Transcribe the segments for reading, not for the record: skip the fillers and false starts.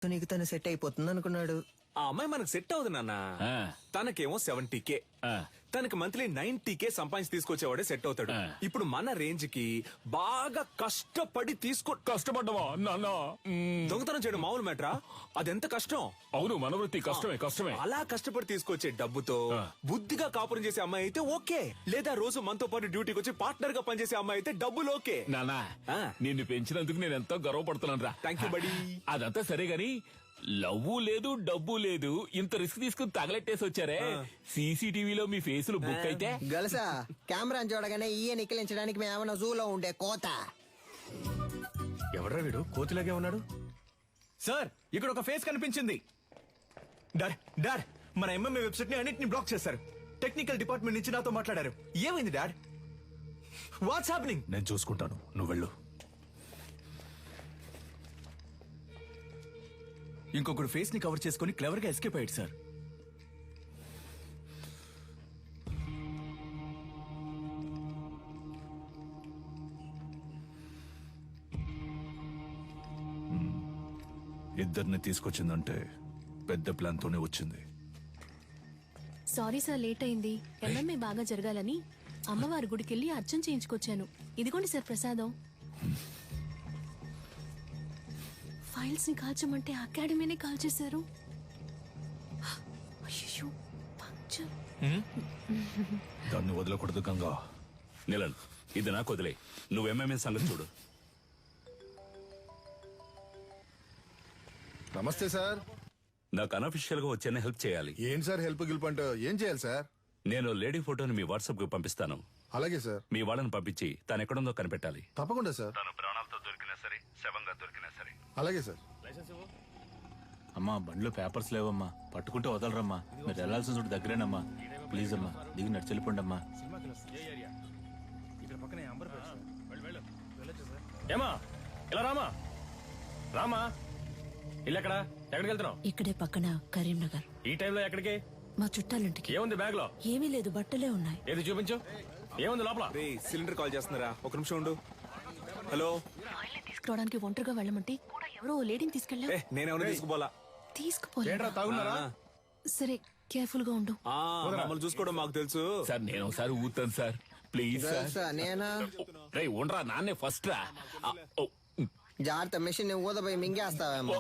నీకు తను సెట్ అయిపోతుంది అనుకున్నాడు. ఆ అమ్మాయి మనకు సెట్ అవుతుంది నాన్న. తనకేమో 70K, తనకి మంత్లీ 90K సంపాదించి తీసుకొచ్చేవాడే సెట్ అవుతాడు. ఇప్పుడు మన రేంజ్ కి బాగా కష్టపడి కష్టపడ్డవా నాన్న? దొంగతనం చేయడం మామూలు మ్యాటరా? అదెంత కష్టం. అవును, మన వృత్తి కష్టమే. అలా కష్టపడి తీసుకొచ్చే డబ్బుతో బుద్ధిగా కాపురం చేసే అమ్మాయి అయితే ఓకే, లేదా రోజు మనతో పాటు డ్యూటీకి వచ్చి పార్ట్నర్ గా పనిచేసే అమ్మాయి అయితే డబ్బులు ఓకే. నానా, నిన్ను పెంచినందుకు నేను ఎంతో గర్వపడుతున్నాను రా. థ్యాంక్ యూ బడి. అదంతా సరే గాని లవ్వు లేదు, డబ్బు లేదు, ఇంత రిస్క్ తీసుకుని తగలెట్టేసి వచ్చారే. సీసీటీవీలో మీ ఫేసులు బుక్ అయితే గలసా కెమెరా చూడగానే ఈయ నిక్కిలించడానికి మేమన్నా జూలో ఉండే కోత. ఎవడ్రా వీడు కోతిలాగే ఉన్నాడు? సార్, ఇక్కడ ఒక ఫేస్ కనిపించింది. డాడ్, మన ఎంఎంఏ వెబ్సైట్ ని అన్నిటిని బ్లాక్ చేశారు. టెక్నికల్ డిపార్ట్మెంట్ నుంచి నాతో మాట్లాడారు. ఏమైంది డాడ్? What's happening? నేను చూసుకుంటాను, నువ్వు వెళ్ళు. ఇంకొకడు ఫేస్ ని కవర్ చేసుకుని క్లవర్ గా ఎస్కేప్ అయ్యాడు సార్. ఇద్దరిని తీసుకొచ్చిందంటే పెద్ద ప్లాన్ తోనే వచ్చింది. సారీ సార్, లేట్ అయింది. ఎంఎంఏ బాగా జరగాలని అమ్మవారి గుడికెళ్ళి అర్చన చేయించుకొచ్చాను. ఇదిగోండి సార్ ప్రసాదం. ఫైల్స్ ని కాల్చమంటే అకాడమీని కాల్చేశారు. అయ్యో, పంక్చర్. దాన్ని వదలకూడదు గంగా. నిలన్, ఇది నాకు వదిలే. నువ్వు ఎంఎంఏ సంగతి చూడు. నమస్తే సార్. నాకు అనఫిషియల్ గా వచ్చేనే హెల్ప్ చేయాలి. ఏం సార్ హెల్ప్ గిల్పంటే ఏం చేయాలి సార్? నేను లేడీ ఫోటోని మీ వాట్సాప్ కు పంపిస్తాను. అలాగే సార్. మీ వాళ్ళని పంపించి తను ఎక్కడుందో కనిపెట్టాలి. తప్పకుండా సార్. తను ప్రాణాలతో దొరికినా సరే, శవంగా దొరికినా సరే. అలాగే సార్. అమ్మా, బండిలో పేపర్స్ లేవమ్మా, పట్టుకుంటే వదలరమ్మా. మీరు వెళ్లాల్సిన చోటు దగ్గరేనమ్మా. ప్లీజ్ అమ్మా, దిగి నడిచి వెళ్ళిపోండి అమ్మా. ఏమా, ఇలా రామా. ఇల్లు ఎక్కడికి వెళ్తున్నావు? ఇక్కడే పక్కన కరీంనగర్. ఈ టైంలో ఎక్కడికి? మా చుట్టాలింటికి. ఏముంది బ్యాగ్ లో? ఏమీ లేదు, బట్టలే ఉన్నాయి. ఏది చూపించు. ఏముంది లోపల? సిలిండర్ కాల్ చేస్తున్నారా? ఒక నిమిషం ఉండు. హలో. తీసుకురావడానికి ఒంటరిగా వెళ్ళమంటే కూడా ఎవరో లేడీని తీసుకెళ్ళా. నేనేమన్నా తీసుకుపోలా. తీసుకుపోలే. సరే, కేర్ఫుల్ గా ఉండు. మమ్మల్ని చూసుకోవడం మాకు తెలుసు సార్. నేను ఒకసారి ఊతాను సార్, ప్లీజ్ సార్. నేనా? రే ఉండరా, నాన్నే ఫస్ట్ రా. జాగ్రత్త, మెషిన్ ఊదపోయి మింగేస్తావేమో.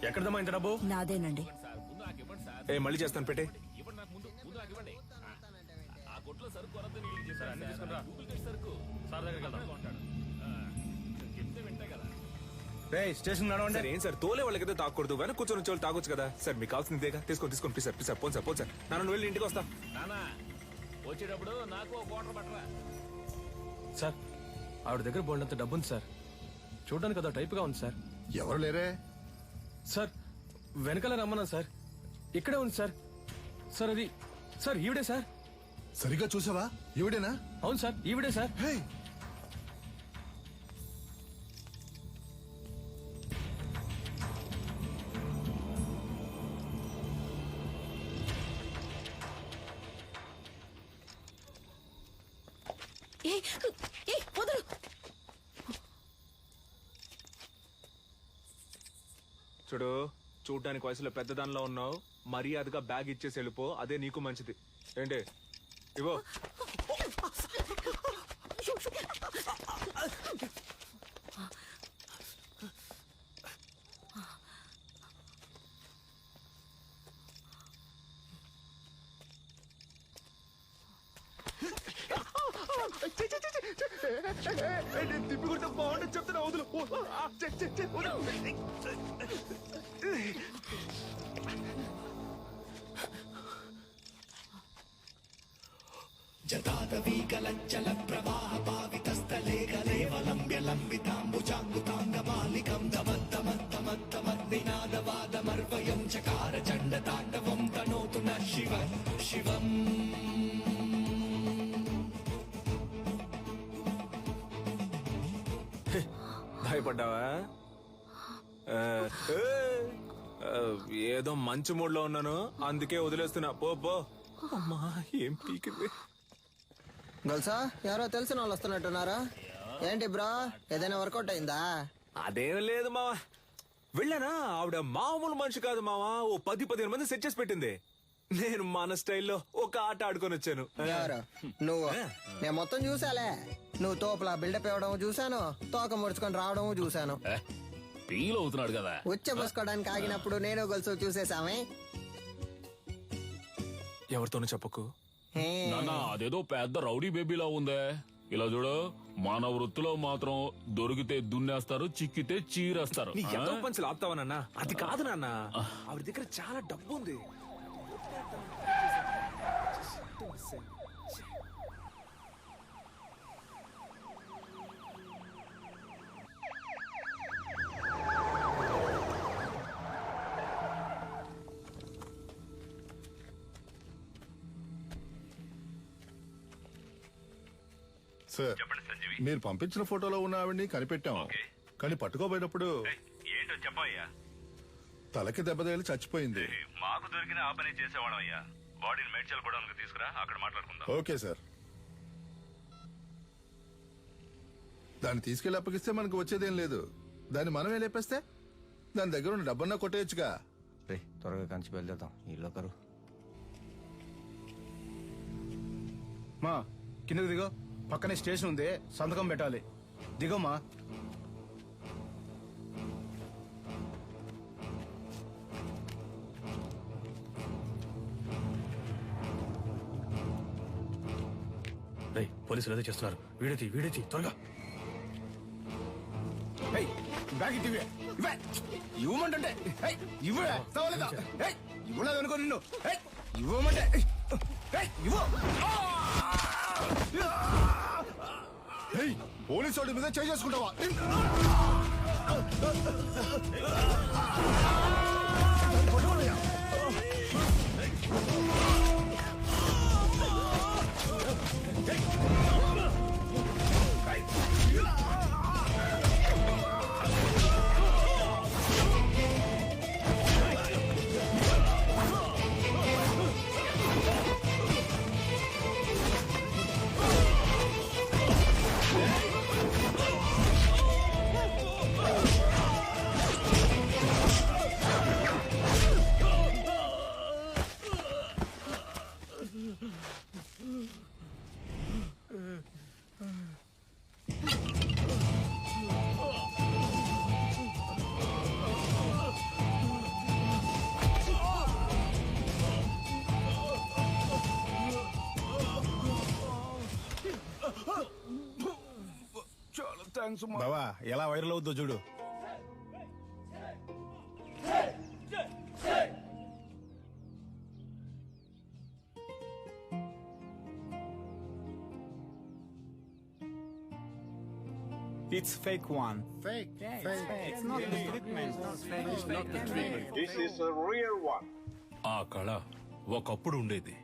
ఎక్కడదమ్మా ఇంత డబ్బు? నాదేనండి. మళ్ళీ చేస్తాను, పెట్టే. స్టేషన్ సార్ ఏం సార్, తోలే వాళ్ళకైతే తాకూడదు, వెనక కూర్చొని వచ్చే వాళ్ళు తాగొచ్చు కదా సార్. మీకు కావాల్సిందేగా, తీసుకోండి please sir. Please sir, phone sir. నన్ను వెళ్ళి ఇంటికి వస్తా. వచ్చేటప్పుడు నాకు వాటర్ పట్టరా. సార్, ఆవిడ దగ్గర బోల్డంత డబ్బు ఉంది సార్. చూడడానికి అదో టైప్ గా ఉంది సార్. ఎవరు లేరే సార్? వెనకాల రమ్మన్నా సార్. ఇక్కడే ఉంది సార్. సార్ అది సార్, ఈవిడే సార్. సరిగా చూసావా? ఈవిడేనా? అవును సార్, ఈవిడే సార్. హే, వదలు. చూడు, చూడడానికి వయసులో పెద్దదానిలో ఉన్నావు. మర్యాదగా బ్యాగ్ ఇచ్చేసి వెళ్ళిపో, అదే నీకు మంచిది. ఏంటి ఇవో. తిప్పి కొడితే బాగుంటుంది చెప్తున్నా. వదులు. జతాదవీకలంచల ప్రవాహ పావితస్థలే గలేవలంబ్య లంబితాంబుజాంగుతాంగమాలికం దమత్తమత్తమత్తమద్వినాదవాదమర్వయం చకార చండ తాండవం తనోతు న శివం. భయపడ్డావా? ఏదో మంచి మూడ్ లో ఉన్నాను, అందుకే వదిలేస్తున్నా. పో. అమ్మా, ఏం పీకింది. గల్సా, ఎవరో తెలిసిన వాళ్ళు వస్తున్నట్టున్నారా? ఏంటి బ్రో ఏదైనా వర్కౌట్ అయిందా? అదేం లేదు మావా. వెళ్ళానా, ఆవిడ మామూలు మనిషి కాదు మావా. ఓ 10-15 మంది సెట్ చేసి పెట్టింది. నేను మన స్టైల్లో ఒక ఆట ఆడుకొని వచ్చాను. ఎవరు నువ్వు? నేను మొత్తం చూసాలే. నువ్వు తోపులా బిల్డప్ ఇవ్వడం చూసాను, తోక ముడుచుకొని రావడం చూసాను. ఫీల్ అవుతున్నాడు కదా. ఉచ్చబోసుకోవడానికి ఆగినప్పుడు నేను గొలుసు చూసేసామే. ఎవరితోనూ చెప్పకు. హే. నాన్న అదేదో పెద్ద రౌడీ బేబీలా ఉందే. ఇలా చూడు, మన వృత్తిలో మాత్రం దొరికితే దున్నేస్తారు, చిక్కితే చీరేస్తారు. నీ ఎంతో పంచులు ఆపుతావా నాన్న? అది కాదు నాన్న, ఆవిడ దగ్గర చాలా డబ్బు ఉంది. సార్ మీరు పంపించిన ఫోటోలో ఉన్న ఆవిడ్ని కనిపెట్టాం, కానీ పట్టుకోబోయేటప్పుడు ఏంటో చెప్పయ్యా. తలకి దెబ్బ తగిలి చచ్చిపోయింది. మాకు దొరికిన ఆ పని చేసేవాళ్ళం అయ్యా. బాడీని మేడ్చల్ కూడా తీసుకురా, అక్కడ మాట్లాడుకుందాం. Okay sir. దాన్ని తీసుకెళ్లి అప్పగిస్తే మనకు వచ్చేదేం లేదు. దాన్ని మనమే లేపేస్తే దాని దగ్గర ఉన్న డబ్బన్నా కొట్టేయచ్చుగా. రే త్వరగా కంచి బయలుదేరుతాం. ఇల్లు ఒకరు మా కిందకి దిగో, పక్కనే స్టేషన్ ఉంది, సంతకం పెట్టాలి. దిగోమా. పోలీసులు అదే చేస్తున్నారు. వీడేతి త్వరగా. బ్యాగ్ ఇవ్వే, ఇవ్వమంటే ఇవ్వలే ఇవ్వలేదు అనుకో నిన్ను. ఇవ్వమంటే ఇవ్వు. పోలీసు వాడి మీద చేసుకుంటావా? బావా ఎలా వైరల్ అవుద్దో చూడు. It's fake one. Fake. It's not the treatment. It's not the treatment. This is a real one. ఆ కళ ఒకప్పుడు ఉండేది.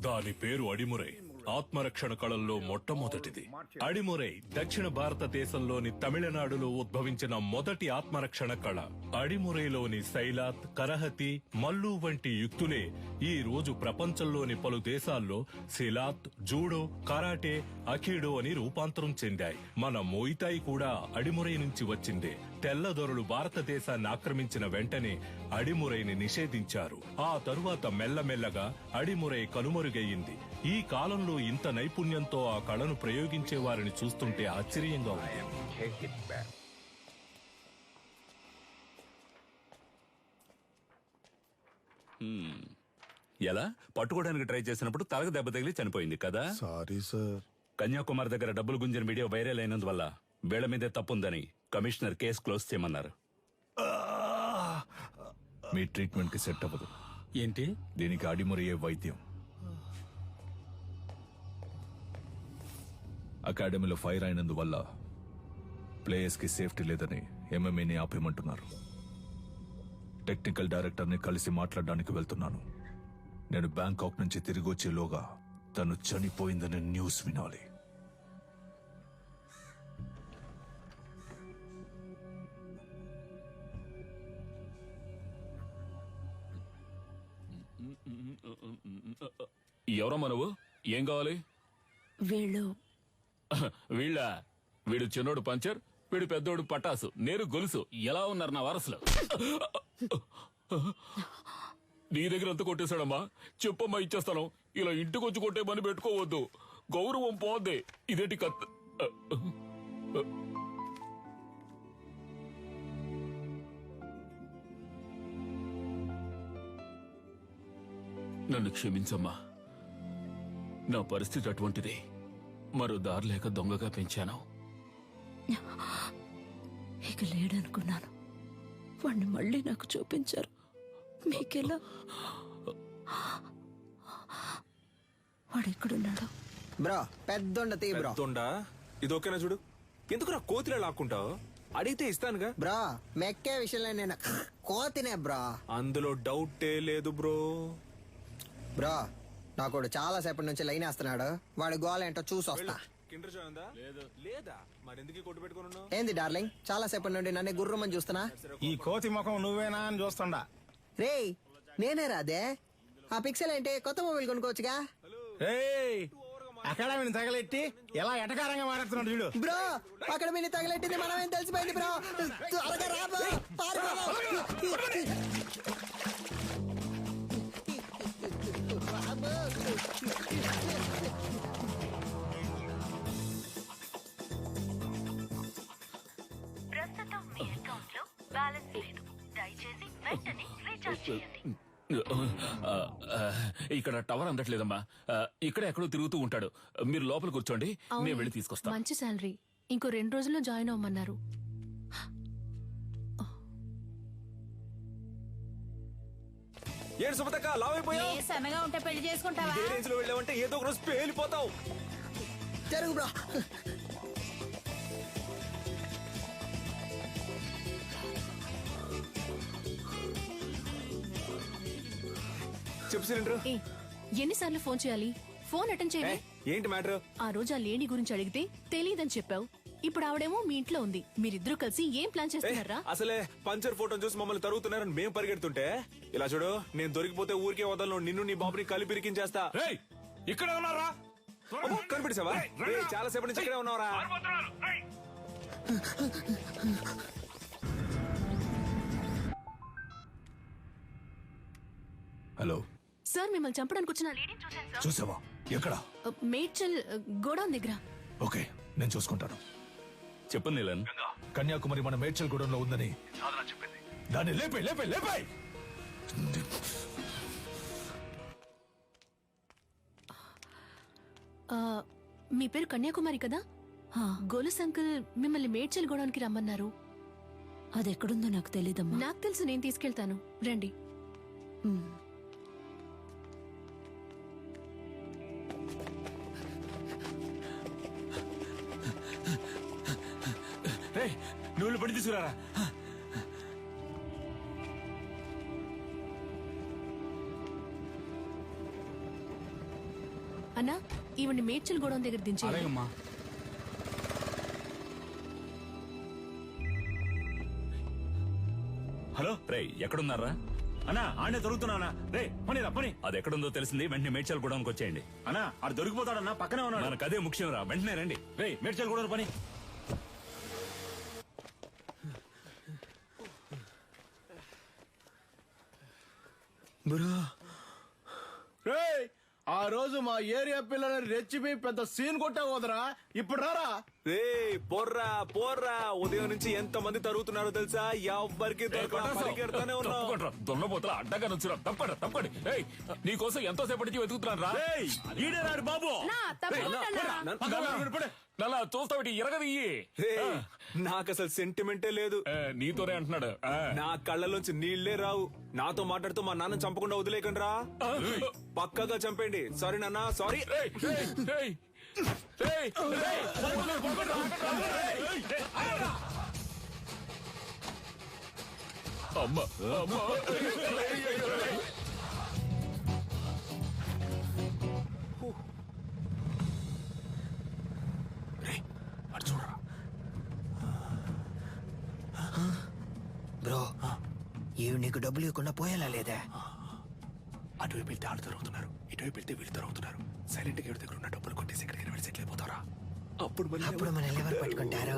దాని పేరు అడిమురై. ఆత్మరక్షణ కళల్లో మొట్టమొదటిది. అడిమురై దక్షిణ భారతదేశంలోని తమిళనాడులో ఉద్భవించిన మొదటి ఆత్మరక్షణ కళ. అడిమురైలోని శైలాత్, కరహతి, మల్లు వంటి యుక్తులే ఈ రోజు ప్రపంచంలోని పలు దేశాల్లో సిలాత్, జూడో, కరాటే, అఖీడో అని రూపాంతరం చెందాయి. మన మోయితాయి కూడా అడిమురై నుంచి వచ్చిందే. తెల్లదొరలు భారతదేశాన్ని ఆక్రమించిన వెంటనే అడిమురైని నిషేధించారు. ఆ తరువాత మెల్లమెల్లగా అడిమురై కనుమరుగయ్యింది. ఈ కాలంలో ఇంత నైపుణ్యంతో ఆ కళను ప్రయోగించే వారిని చూస్తుంటే ఆశ్చర్యంగా ఉంది. ఎలా పట్టుకోవడానికి ట్రై చేసినప్పుడు తలకు దెబ్బ తగిలి చనిపోయింది కదా. Sorry sir. కన్యాకుమారి దగ్గర డబ్బులు గుంజిన వీడియో వైరల్ అయినందువల్ల వీళ్ళ మీదే తప్పుందని కమిషనర్ కేసు క్లోజ్ చేయమన్నారు. మీ ట్రీట్మెంట్ కి సెట్ అవ్వదు. ఏంటి? దీనికి అడిమురయ్యే వైద్యం. అకాడమీలో ఫైర్ అయినందువల్ల ప్లేయర్స్ కి సేఫ్టీ లేదని ఎంఎంఏని ఆపేయమంటున్నారు. టెక్నికల్ డైరెక్టర్ ని కలిసి మాట్లాడడానికి వెళ్తున్నాను. నేను బ్యాంకాక్ నుంచి తిరిగి వచ్చేలోగా తను చనిపోయిందని న్యూస్ వినాలి. ఎవరమ్మా నువ్వు? ఏం కావాలి? వీడు చిన్నోడు పంచర్, వీడు పెద్దోడు పటాసు, నేను గొలుసు. ఎలా ఉన్నారు నా వారసులు? నీ దగ్గర ఎంత కొట్టేశాడమ్మా? చెప్పమ్మా, ఇచ్చేస్తాను. ఇలా ఇంటికి వచ్చి కొట్టే పని పెట్టుకోవద్దు, గౌరవం పోద్ది. ఇదేంటి కత్ నన్ను క్షమించమ్మా, నా పరిస్థితి అటువంటిది. మరో దారి లేక దొంగగా పెంచాను. ఇక లేడనుకున్నాను, వాణ్ణి మళ్ళీ నాకు చూపించారు. మీకెలా? వాడెక్కడున్నాడు? బ్రో పెద్దొండ తీ బ్రో. పెద్దొండా? ఇది ఓకేనా చూడు? ఎందుకు నా కోతిలో లాక్కుంటావు? అడిగితే ఇస్తానుగా. బ్రో మెక్కే విషయంలో నేను కోతినే బ్రో, అందులో డౌటే లేదు బ్రో. బ్రో నాకోడు చాలా సేపటి నుంచి లైన్ వేస్తున్నాడు. వాడి గోల ఏంటో చూసి వస్తా. కిండర్ జాయ్ ఉందా? లేదా? మరి ఎందుకు కొట్టు పెట్టుకుని ఉన్నావు? ఏంది డార్లింగ్, చాలా సేపటి నుండి నన్ను గుర్రమని చూస్తున్నా. ఈ కోతి ముఖం నువ్వేనా అని చూస్తుండా. రేయ్ నేనే రాదే. ఆ పిక్సెల్ ఏంటి? కొత్త మొబైల్ కొనుక్కోవచ్చుగా. అకాడమీని తగలెట్టి ఎలా ఎటకారంగా మాట్లాడుతున్నాడు చూడు. బ్రో అక్కడ మీరు తగలెట్టింది మనమేం తెలిసిపోయింది బ్రో. త్వరగా రా బ్రో, ప్రస్తుతం మీ అకౌంట్ లో బ్యాలెన్స్ లేదు, దయచేసి వెంటనే రీఛార్జ్ చేయండి. ఇక్కడ టవర్ అందట్లేదమ్మా. ఇక్కడ ఎక్కడో తిరుగుతూ ఉంటాడు. మీరు లోపల కూర్చోండి, నేను వెళ్ళి తీసుకొస్తాను. మంచి శాలరీ. ఇంకో 2 రోజుల్లో జాయిన్ అవ్వమన్నారు. ఏడు సుమతక్క లావైపోయావు. సన్నగా ఉంటే పెళ్లి చేసుకుంటావా? ఏ రేంజ్ లో వెళ్ళావంటే ఏదో ఒక రోజు పేలిపోతావు. జరుగు బ్రో. చెప్పు సిలిండర్. ఎన్నిసార్లు ఫోన్ చేయాలి? ఫోన్ అటెండ్ చేయండి. ఏంటి మ్యాటర్? ఆ రోజు ఆ లేడీ గురించి అడిగితే తెలియదని చెప్పావు. ఇప్పుడు ఆవిడేమో మీ ఇంట్లో ఉంది. మీరిద్దరూ కలిసి ఏం ప్లాన్ చేస్తున్నారా? అసలే పంచర్ ఫోటో చూసి మమ్మల్ని తరుగుతున్నారని మేము పరిగెడుతుంటే, ఇలా చూడు, నేను దొరికిపోతే ఊరికే వదలను. నిన్ను నీ బాబుని కలిపిరికించేస్తా. ఇక్కడ ఉన్నారా? కనిపించావా? చాలా సేపటి నుంచి ఇక్కడే ఉన్నావరా? హలో సార్, మిమ్మల్ని చంపడానికి వచ్చిన లేడీని చూశాను సార్. చూసావా? ఎక్కడ? మేడ్చల్ గోడౌన్ దగ్గర. ఓకే, నేను చూసుకుంటాను. చెప్పండి నీలన్. కన్యాకుమారి మన మేడ్చల్ గూడెంలో ఉందని చెప్పింది. దాన్ని లేపే లేపే లేపే. మీ పేరు కన్యాకుమారి కదా? గోలుస్ అంకుల్ మిమ్మల్ని మేడ్చల్ గోడౌన్కి రమ్మన్నారు. అది ఎక్కడుందో నాకు తెలీదమ్మా. నాకు తెలుసు, నేను తీసుకెళ్తాను, రండి. నువ్వు పడి తీసుకురారా. అన్నా, ఈవిడ్ని మేడ్చల్ గోడౌన్ దగ్గర దించేయండి. హలో రే, ఎక్కడున్నారా? అన్నా ఆడే దొరుకుతున్నా. రే పని రా పని. అది ఎక్కడుందో తెలిసింది, వెంటనే మేడ్చల్ గూడెంకి వచ్చేయండి. అన్నా ఆడు దొరికిపోతాడన్నా, పక్కనే ఉన్నాడు. మనకు అదే ముఖ్యం రా, వెంటనే రండి. రే మేడ్చల్ కూడా పని. ఆ రోజు మా ఏరియా పిల్లని రెచ్చిపోయి పెద్ద సీన్ కొట్టావు వదరా. ఇప్పుడు రారా. రే పోర్రా పోర్రా, ఉదయం నుంచి ఎంత మంది తరుగుతున్నారో తెలుసా? ఎవ్వరికి పరిగెడతానే ఉన్నావు. దొన్నపోతల అడ్డగా నుంచురా. తప్పండి తప్పండి. నీకోసం ఎంతో సేపటి నుంచి వెతుకుతున్నాను రా. ఈడేనాడు బాబు. నల్లా చూస్తావిటి ఎరగదియ్యి. నాకు అసలు సెంటిమెంటే లేదు. నీతోనే అంటున్నాడు. నా కళ్ళలోంచి నీళ్లే రావు. నాతో మాట్లాడుతూ మా నాన్న చంపకుండా వదిలేకండి రా. పక్కగా చంపండి. సారీ నాన్న, సారీ. అమ్మా అమ్మా. బ్రో ఈవి నీకు డబ్బులు ఇవ్వకుండా పోయేలా లేదే? అటువైపు వెళ్తే ఆడు తిరుగుతున్నారు, ఇటువైపు వెళ్తే వీళ్ళు తిరుగుతున్నారు. సైలెంట్ గా ఎవరి దగ్గర ఉన్న డబ్బులు కొట్టేసి ఎక్కడికి వెళ్ళి సెటిల్ అయిపోతారా? అప్పుడు మనల్ని ఎవరు పట్టుకుంటారు?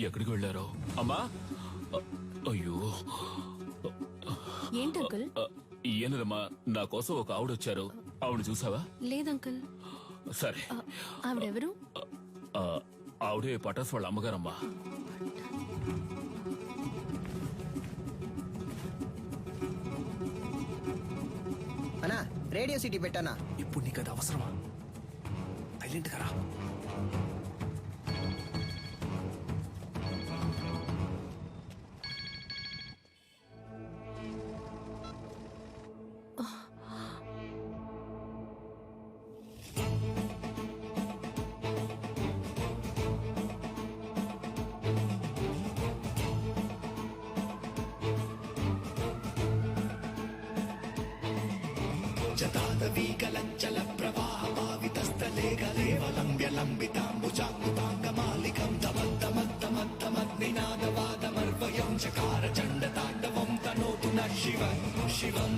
ఎక్కడికి వెళ్ళారో అమ్మా? అయ్యో, ఏంటి అంకుల్? ఏనదమ్మా, నా కోసం ఒక ఆవిడ వచ్చారు. ఆవిడ చూసావా? లేదంకుల్. సరే. ఆవిడెవరు? ఆవిడే పటాస్ వాళ్ళ అమ్మగారమ్మా. అన్నా రేడియో సిటీ పెట్టానా? ఇప్పుడు నీకు అది అవసరమా? సైలెంట్ గా రా. జతాదవీకలంచల ప్రవాహ పావితస్థలే గలేవలంబ్య లంబితాంబుజాంగుతాంగమాలికం తమద్దమద్దమద్దమగ్నినాదవాదమర్వయం చకార చండ తాండవం తనోతు న శివ శివం.